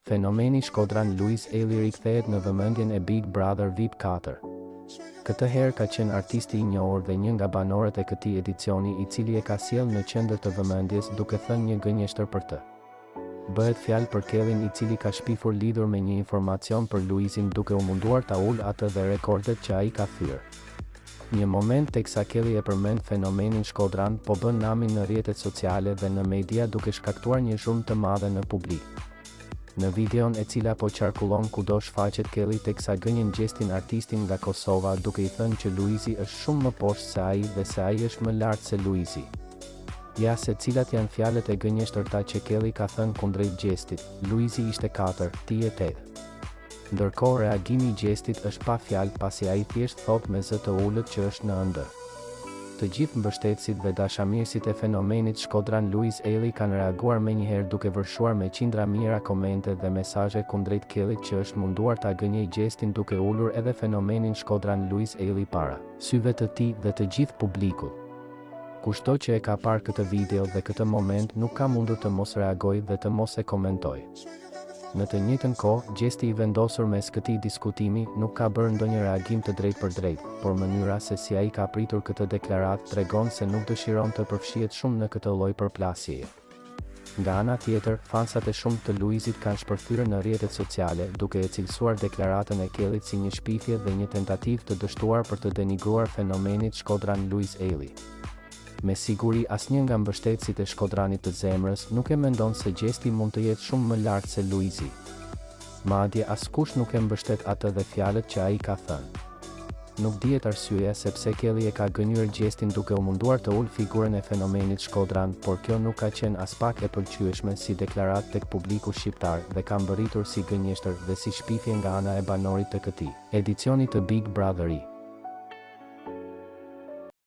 Fenomeni Shkodran Luiz Eli rikthehet në vëmendjen e Big Brother VIP 4. Këtë herë ka qenë artisti i njohur dhe një nga banorët e këtij edicioni i cili e ka sjellë në qendër të vëmendjes duke thënë një gënjeshtër për të. Bëhet fjalë për Kellin i cili ka shpifur lidhur me një informacion për Luizin duke u munduar ta ulë atë dhe rekordet që ai ka thyer. Një moment teksa Kelly e përmend fenomenin Shkodran po bën namin në rrjetet sociale dhe në media duke shkaktuar një zhurmë të madhe në publik. Në videon e cila po qarkullon kudo shfaqet Kelly teksa gënjen gjestin artistin nga Kosova duke i thënë që Luizi është shumë më poshtë se ai dhe se ai është më lart se Luizi. Ja se cilat janë fjalët e gënjeshtërta që Kelly ka thënë kundrejt gjestit: Luizi ishte 4, ti je 8. Ndërkohë reagimi i gjestit është pa fjalë pasi ai thjesht thot me zë të ulët që është në ëndër. Të gjithë mbështetësit dhe dashamirësit e fenomenit Shkodran Luiz Eli kanë reaguar menjëherë duke vërshuar me qindra mijëra komente dhe mesazhe kundrejt Kellit që është munduar ta gënjej gjestin duke ulur edhe fenomenin Shkodran Luiz Eli para syve të tij dhe të gjithë publikut. Kushto që e ka parë këtë video dhe këtë moment nuk ka mundur të mos reagojë dhe të mos e komentojë. Në të njëjtën kohë, gjesti i vendosur mes këtij diskutimi nuk ka bërë ndonjë reagim të drejtë për drejtë, por mënyra se si ai ka pritur këtë deklaratë tregon se nuk dëshiron të përfshihet shumë në këtë lloj përplasjeje. Nga ana tjetër, fansat e shumtë të Luizit kanë shpërthyer në rrjetet sociale duke e cilësuar deklaratën e Kellit si një shpifje dhe një tentativë të dështuar për të denigruar fenomenit Shkodran Luiz Eli. Me siguri asnjë nga mbështetësit e Shkodranit të zemrës nuk e mendon se gjesti mund të jetë shumë më lart se Luizi. Madje askush nuk e mbështet atë dhe fjalët që ai ka thënë. Nuk dihet arsyeja sepse Kelly e ka gënjur gjestin duke u munduar të ulë figurën e fenomenit Shkodran, por kjo nuk ka qenë as pak e pëlqyeshme si deklaratë tek publiku shqiptar dhe ka mbërritur si gënjeshtër dhe si shpifje nga ana e banorit të këtij edicioni të Big Brother-i.